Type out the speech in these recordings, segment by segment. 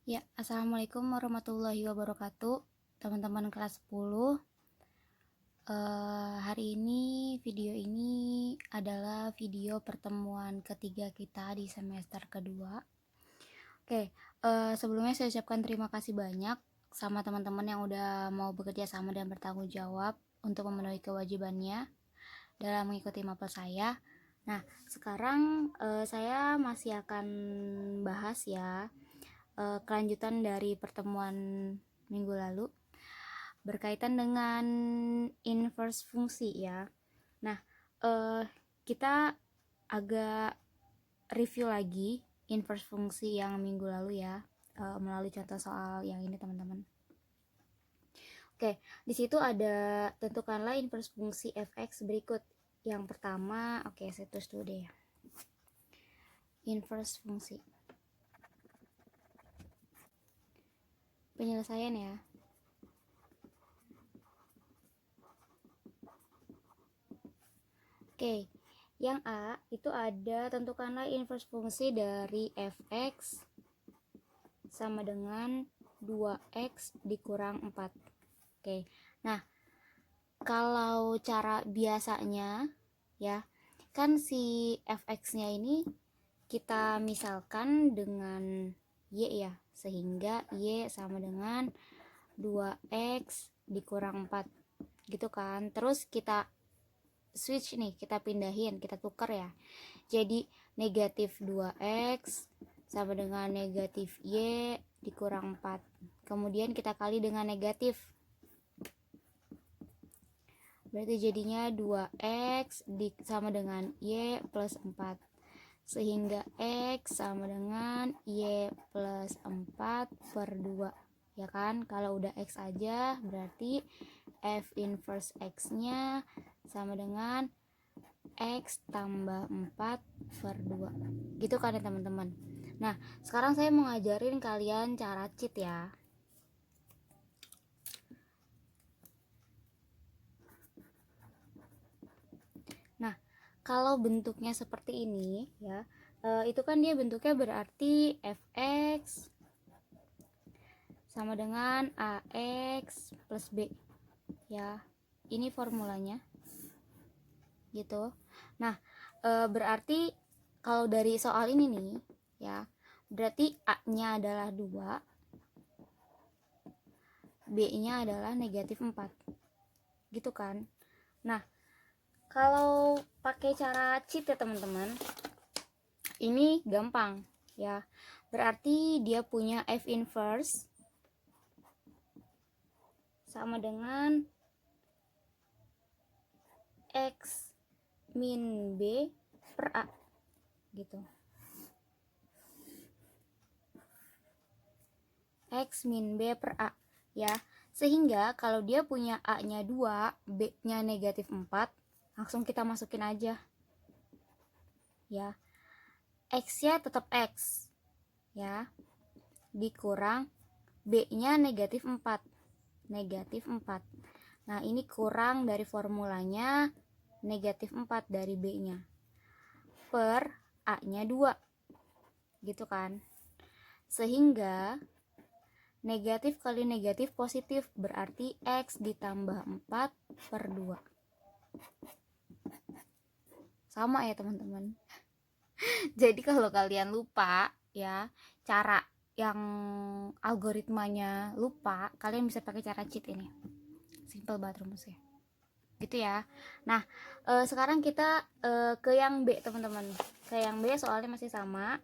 Ya, Assalamualaikum warahmatullahi wabarakatuh, teman-teman kelas 10. Hari ini video ini adalah video pertemuan ketiga kita di semester kedua. Oke, sebelumnya saya ucapkan terima kasih banyak sama teman-teman yang udah mau bekerja sama dan bertanggung jawab untuk memenuhi kewajibannya dalam mengikuti mapel saya. Nah, sekarang saya masih akan bahas ya kelanjutan dari pertemuan minggu lalu berkaitan dengan inverse fungsi ya. Nah, kita agak review lagi inverse fungsi yang minggu lalu ya, melalui contoh soal yang ini teman-teman. Oke, di situ ada tentukanlah inverse fungsi fx berikut. Yang pertama, oke, saya tulis dulu deh ya. Inverse fungsi. Penyelesaian ya. Oke, yang A itu ada tentukanlah inverse fungsi dari fx sama dengan 2x dikurang 4. Oke, nah kalau cara biasanya ya, kan si fx-nya ini kita misalkan dengan y ya, sehingga y sama dengan 2x dikurang 4 gitu kan. Terus kita switch nih, kita pindahin, kita tuker ya. Jadi negatif 2x sama dengan negatif y dikurang 4. Kemudian kita kali dengan negatif. Berarti jadinya 2x sama dengan y plus 4. Sehingga x sama dengan y plus 4 per 2. Ya kan, kalau udah x aja berarti f inverse x-nya sama dengan x tambah 4 per 2 gitu kan ya teman-teman. Nah, sekarang saya mau ngajarin kalian cara cheat ya. Nah, kalau bentuknya seperti ini ya, itu kan dia bentuknya berarti fx sama dengan ax plus b ya. Ini formulanya gitu. Nah, berarti kalau dari soal ini nih ya, berarti a-nya adalah 2, b-nya adalah negatif 4 gitu kan. Nah, kalau pakai cara cheat ya teman-teman, ini gampang ya. Berarti dia punya f inverse sama dengan x min b per a gitu. X min b per a ya. Sehingga kalau dia punya a-nya 2, b-nya negatif 4, langsung kita masukin aja ya. X-nya tetap x ya, dikurang b-nya negatif 4. Negatif 4. Nah, ini kurang dari formulanya negatif 4 dari b-nya per a-nya 2 gitu kan. Sehingga negatif kali negatif positif, berarti x ditambah 4 per 2. Sama ya teman-teman. Jadi kalau kalian lupa ya cara yang algoritmanya lupa, kalian bisa pakai cara cheat ini. Simple banget rumusnya. Gitu ya. Nah, sekarang kita ke yang B teman-teman. Ke yang B soalnya masih sama.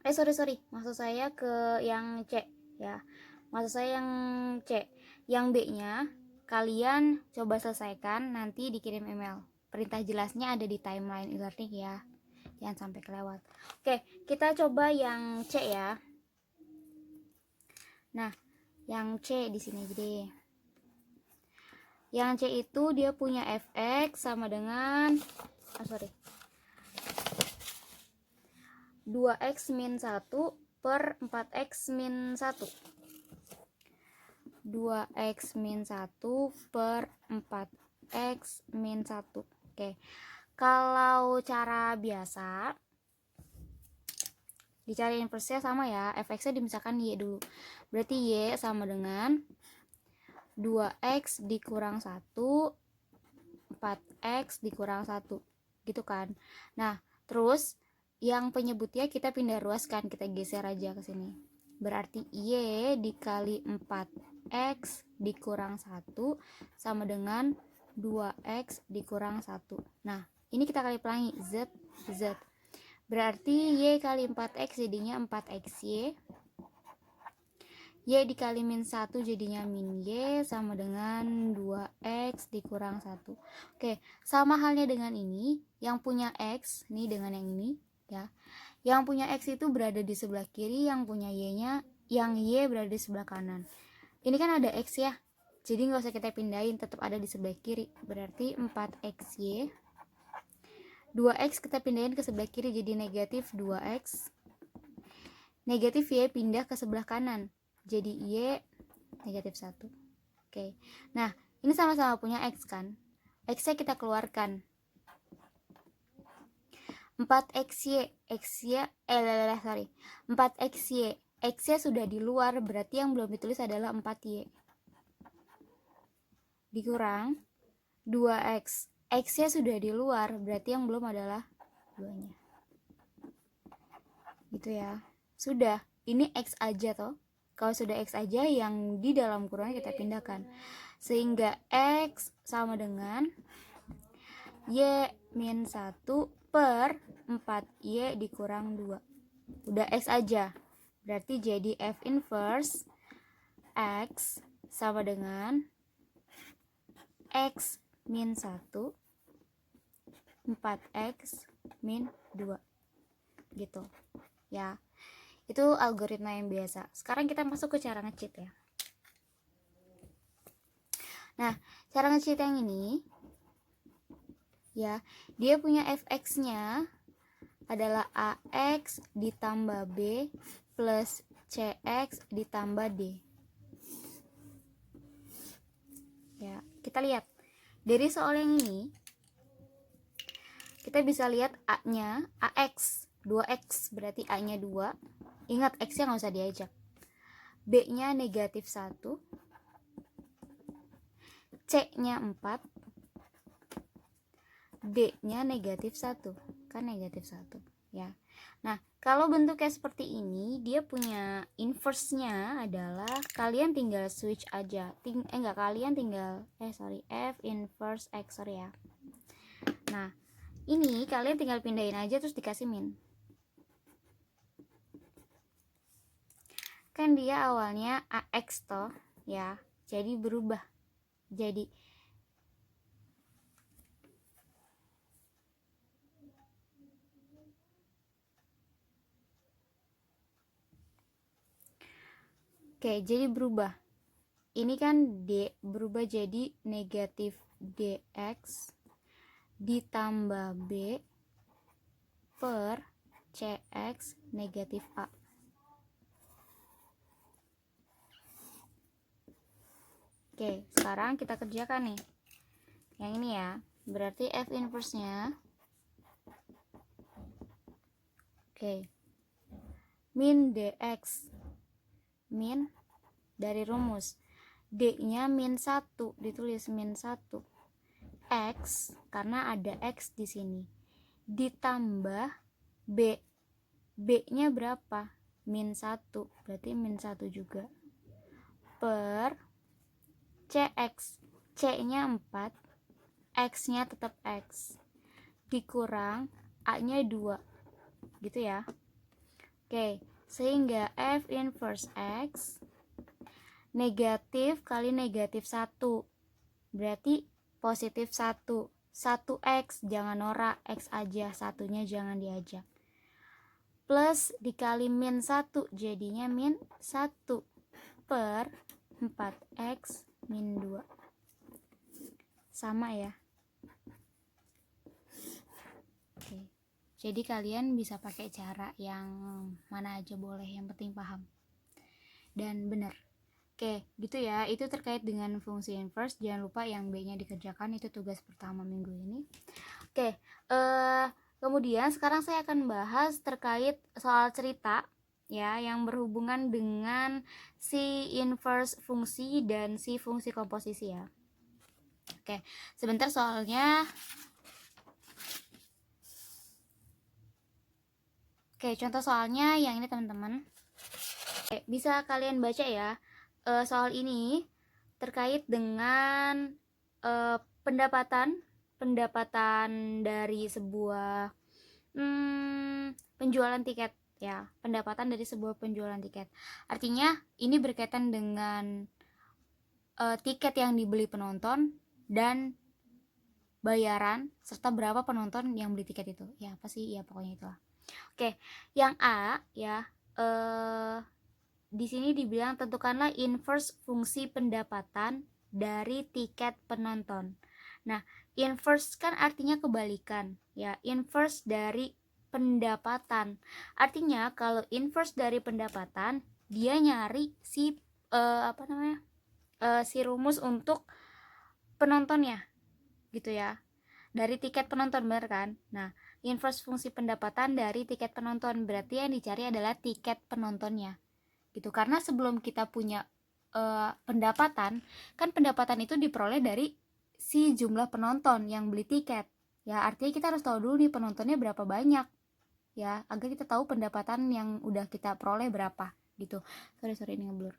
Sorry, maksud saya ke yang C ya. Maksud saya yang C. Yang B-nya kalian coba selesaikan, nanti dikirim email. Perintah jelasnya ada di timeline e-learning ya. Jangan sampai kelewat. Oke, kita coba yang C ya. Nah, yang C di sini jadi. Yang C itu dia punya fx sama dengan 2x min 1 per 4x min 1. 2x min 1 per 4x min 1. Oke. Kalau cara biasa dicari inverse-nya sama ya, fx-nya dimisahkan y dulu. Berarti y sama dengan 2x dikurang 1, 4x dikurang 1, gitu kan. Nah, terus yang penyebutnya kita pindah ruaskan, kita geser aja ke sini. Berarti y dikali 4x dikurang 1 sama dengan 2x dikurang 1. Nah, ini kita kali pelangi, z. Berarti y kali 4x jadinya 4xy. Y dikali min 1 jadinya min y sama dengan 2x dikurang 1. Oke, sama halnya dengan ini, yang punya x, ini dengan yang ini ya. Yang punya x itu berada di sebelah kiri, yang punya y-nya, yang y berada di sebelah kanan. Ini kan ada x ya, jadi nggak usah kita pindahin, tetap ada di sebelah kiri. Berarti 4xy, 2x kita pindahin ke sebelah kiri jadi negatif 2x. Negatif y pindah ke sebelah kanan, jadi y negatif 1. Oke, nah ini sama-sama punya x kan, x-nya kita keluarkan. 4xy, 4xy, x-nya sudah di luar, berarti yang belum ditulis adalah 4y. Dikurang 2x, x-nya sudah di luar, berarti yang belum adalah 2-nya. Gitu ya. Sudah, ini x aja toh. Kalau sudah x aja, yang di dalam kurungnya kita pindahkan. Sehingga x sama dengan y min 1 per 4y dikurang 2. Udah x aja. Berarti jadi f inverse x sama dengan x min 1 4x min 2. Gitu ya. Itu algoritma yang biasa. Sekarang kita masuk ke cara nge-cheat ya. Nah, cara nge-cheat yang ini ya, dia punya fx-nya adalah ax ditambah b plus cx ditambah d. Ya, kita lihat dari soal yang ini kita bisa lihat a-nya ax 2x, berarti a-nya 2. Ingat x-nya nggak usah diajak. B-nya negatif 1, C-nya 4, D-nya negatif 1, kan negatif 1 ya. Nah, kalau bentuknya seperti ini, dia punya inverse-nya adalah kalian tinggal switch aja. Kalian tinggal f inverse x, ya. Nah, ini kalian tinggal pindahin aja terus dikasih min. Kan dia awalnya ax toh ya, jadi berubah jadi jadi berubah. Ini kan D berubah jadi negatif dx ditambah B per cx negatif A. Oke, sekarang kita kerjakan nih. Yang ini ya. Berarti F inverse-nya min dx, min dari rumus d-nya min 1, ditulis min 1 x karena ada x di sini, ditambah b-nya berapa, min 1, berarti min 1 juga, per cx, c-nya 4, x-nya tetap x, dikurang a-nya 2, gitu ya. Oke, sehingga F inverse x negatif kali negatif 1 berarti positif 1. 1x, jangan norak, x aja, satunya jangan diajak, plus dikali min 1 jadinya min 1 per 4x min 2. Sama ya. Oke. Jadi kalian bisa pakai cara yang mana aja boleh, yang penting paham dan benar. Oke, gitu ya. Itu terkait dengan fungsi inverse. Jangan lupa yang B-nya dikerjakan, itu tugas pertama minggu ini. Oke, Kemudian sekarang saya akan bahas terkait soal cerita ya yang berhubungan dengan si inverse fungsi dan si fungsi komposisi ya. Oke, sebentar soalnya. Oke, contoh soalnya yang ini teman-teman. Oke, bisa kalian baca ya. Soal ini terkait dengan pendapatan dari sebuah penjualan tiket ya, pendapatan dari sebuah penjualan tiket. Artinya ini berkaitan dengan tiket yang dibeli penonton dan bayaran serta berapa penonton yang beli tiket itu. Ya, apa sih? Ya, pokoknya itulah. Oke, yang A ya, di sini dibilang tentukanlah inverse fungsi pendapatan dari tiket penonton. Nah, inverse kan artinya kebalikan ya, inverse dari pendapatan. Artinya kalau inverse dari pendapatan, dia nyari si si rumus untuk penontonnya gitu ya. Dari tiket penonton, bener kan? Nah, inverse fungsi pendapatan dari tiket penonton berarti yang dicari adalah tiket penontonnya gitu. Karena sebelum kita punya pendapatan, kan pendapatan itu diperoleh dari si jumlah penonton yang beli tiket ya. Artinya kita harus tahu dulu nih penontonnya berapa banyak ya, agar kita tahu pendapatan yang udah kita peroleh berapa gitu. Sorry ini ngeblur.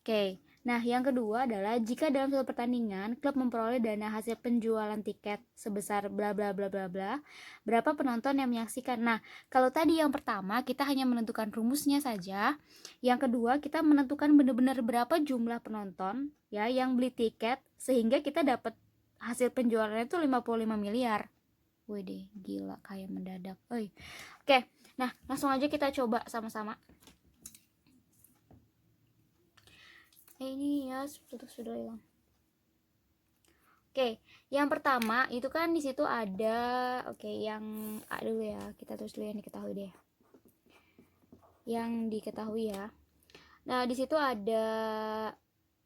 Oke, nah yang kedua adalah jika dalam suatu pertandingan klub memperoleh dana hasil penjualan tiket sebesar bla bla bla bla bla, berapa penonton yang menyaksikan. Nah, kalau tadi yang pertama kita hanya menentukan rumusnya saja, yang kedua kita menentukan benar-benar berapa jumlah penonton ya yang beli tiket sehingga kita dapat hasil penjualannya itu 55 miliar. Wih, gila kayak mendadak. Oke, nah langsung aja kita coba sama-sama. Ini ya sudah hilang. Oke, yang pertama itu kan di situ ada, yang A dulu ya, kita terus dulu yang diketahui deh. Yang diketahui ya. Nah, di situ ada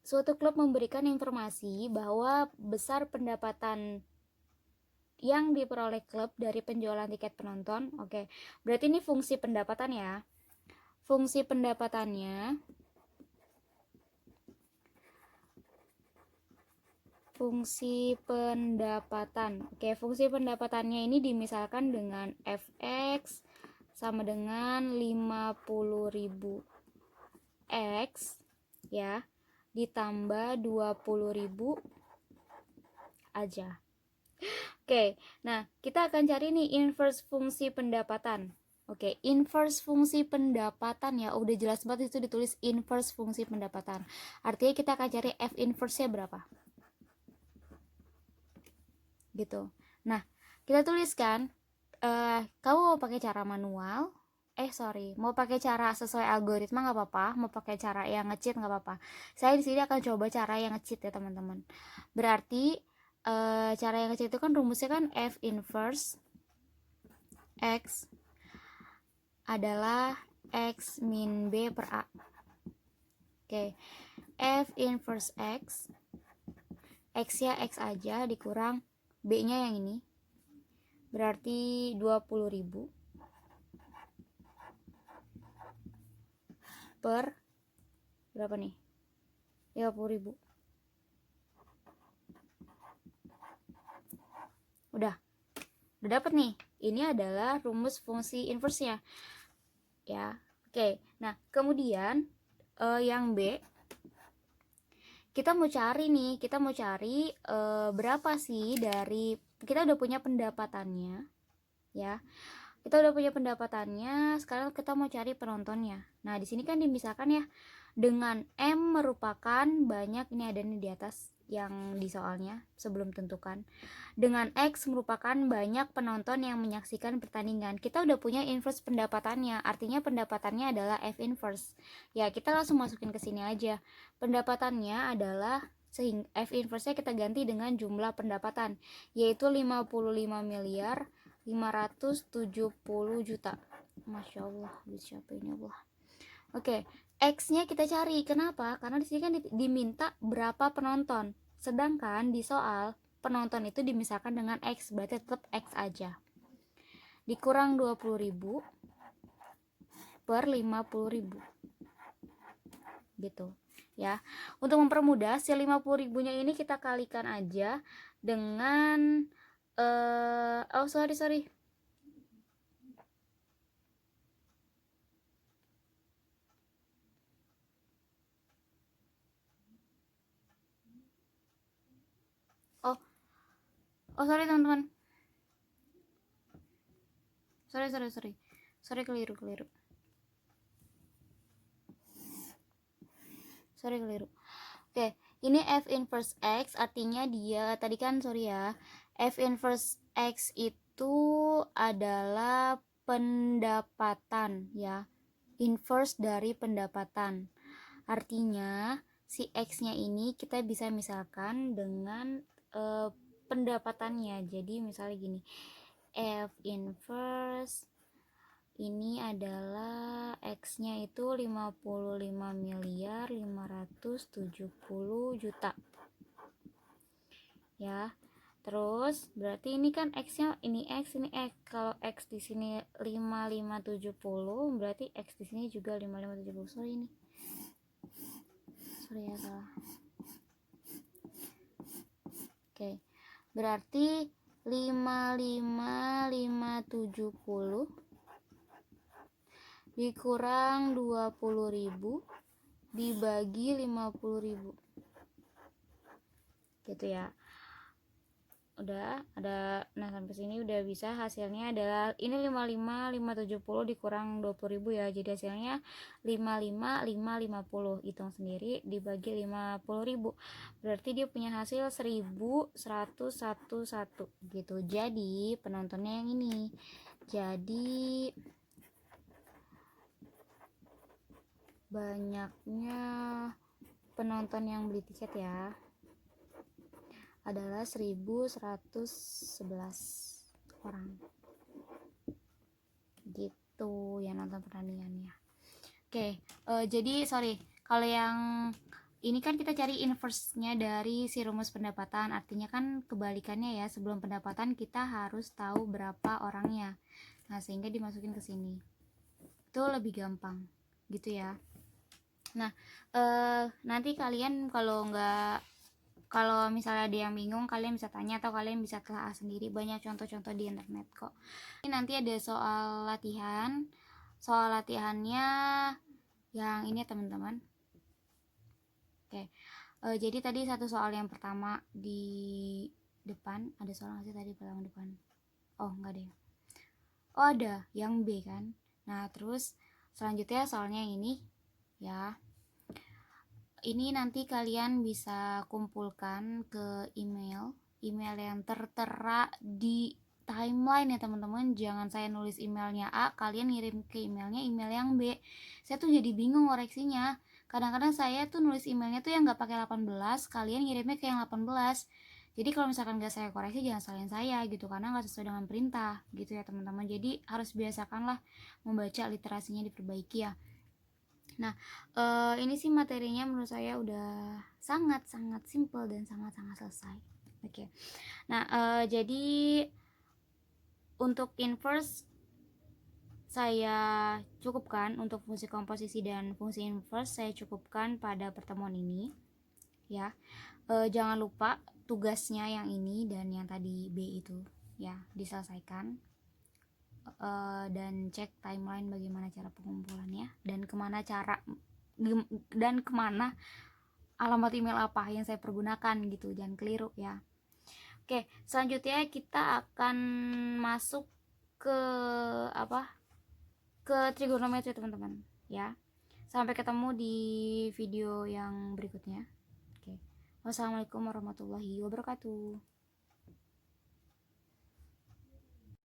suatu klub memberikan informasi bahwa besar pendapatan yang diperoleh klub dari penjualan tiket penonton. Oke, berarti ini fungsi pendapatan ya. Fungsi pendapatannya fungsi pendapatan. Oke, fungsi pendapatannya ini dimisalkan dengan fx sama dengan 50.000 x ya ditambah 20.000 aja. Oke, nah kita akan cari nih inverse fungsi pendapatan. Oke, inverse fungsi pendapatan ya, udah jelas banget itu ditulis inverse fungsi pendapatan. Artinya kita akan cari f inverse-nya berapa gitu. Nah, kita tuliskan kamu mau pakai cara manual, mau pakai cara sesuai algoritma nggak apa-apa, mau pakai cara yang nge-cheat nggak apa-apa. Saya di sini akan coba cara yang nge-cheat ya teman-teman. Berarti cara yang nge-cheat itu kan rumusnya kan f inverse x adalah x min b per a. Oke, f inverse x ya x aja dikurang b nya yang ini berarti 20.000 per berapa nih, 50.000. udah dapat nih, ini adalah rumus fungsi inverse-nya ya. Oke, nah kemudian yang B kita mau cari berapa sih dari, kita udah punya pendapatannya ya, sekarang kita mau cari penontonnya. Nah di sini kan dimisalkan ya dengan M merupakan banyak, ini ada nih di atas yang di soalnya sebelum tentukan, dengan X merupakan banyak penonton yang menyaksikan pertandingan. Kita udah punya inverse pendapatannya, artinya pendapatannya adalah F inverse ya. Kita langsung masukin ke sini aja, pendapatannya adalah, sehingga F inverse-nya kita ganti dengan jumlah pendapatan yaitu 55.570.000.000. Masya Allah, siapa ini Allah. Oke, X-nya kita cari. Kenapa? Karena di sini kan diminta berapa penonton. Sedangkan di soal penonton itu dimisalkan dengan X, berarti tetap X aja. Dikurang 20.000 per 50.000 gitu ya. Untuk mempermudah, si 50.000-nya ini kita kalikan aja dengan oh sorry sorry teman-teman, sorry keliru Oke, ini F inverse X artinya dia tadi kan F inverse X itu adalah pendapatan ya, inverse dari pendapatan. Artinya si X-nya ini kita bisa misalkan dengan pendapatannya. Jadi misalnya gini, F inverse ini adalah X-nya itu 55.570.000.000 ya. Terus berarti ini kan X-nya ini X. Kalau X di sini 5570, berarti X di sini juga 5570. Sorry ya, salah. Oke. Berarti 55.570 dikurang 20.000 dibagi 50.000 gitu ya. Udah ada, nah sampai sini udah bisa. Hasilnya adalah ini 55.570 dikurang 20.000 ya, jadi hasilnya 55.550. Hitung sendiri dibagi 50.000, berarti dia punya hasil 1.111 gitu. Jadi penontonnya yang ini. Jadi banyaknya penonton yang beli tiket ya adalah 1.111 orang gitu yang nonton pertandingannya. Oke, jadi kalau yang ini kan kita cari inverse-nya dari si rumus pendapatan, artinya kan kebalikannya ya, sebelum pendapatan kita harus tahu berapa orangnya. Nah, sehingga dimasukin ke sini. Itu lebih gampang gitu ya. Nah, nanti kalian kalau misalnya ada yang bingung, kalian bisa tanya atau kalian bisa telah sendiri, banyak contoh-contoh di internet kok. Ini nanti ada soal latihannya yang ini teman-teman. Oke, jadi tadi satu soal yang pertama di depan, ada soal nggak sih tadi pertama depan? Oh enggak deh, oh ada yang B kan. Nah terus selanjutnya soalnya yang ini ya, ini nanti kalian bisa kumpulkan ke email yang tertera di timeline ya teman-teman. Jangan saya nulis emailnya A, kalian ngirim ke emailnya email yang B. Saya tuh jadi bingung koreksinya. Kadang-kadang saya tuh nulis emailnya tuh yang gak pakai 18, kalian ngirimnya ke yang 18. Jadi kalau misalkan gak saya koreksi, jangan salahin saya gitu, karena gak sesuai dengan perintah gitu ya teman-teman. Jadi harus biasakanlah membaca, literasinya diperbaiki ya. Nah, ini sih materinya menurut saya udah sangat-sangat simple dan sangat-sangat selesai. Oke. Nah, jadi untuk inverse saya cukupkan, untuk fungsi komposisi dan fungsi inverse saya cukupkan pada pertemuan ini ya. Jangan lupa tugasnya yang ini dan yang tadi B itu ya diselesaikan. Dan cek timeline bagaimana cara pengumpulannya dan kemana alamat email apa yang saya pergunakan gitu, jangan keliru ya. Oke, selanjutnya kita akan masuk ke trigonometri teman-teman ya. Sampai ketemu di video yang berikutnya. Oke, wassalamualaikum warahmatullahi wabarakatuh.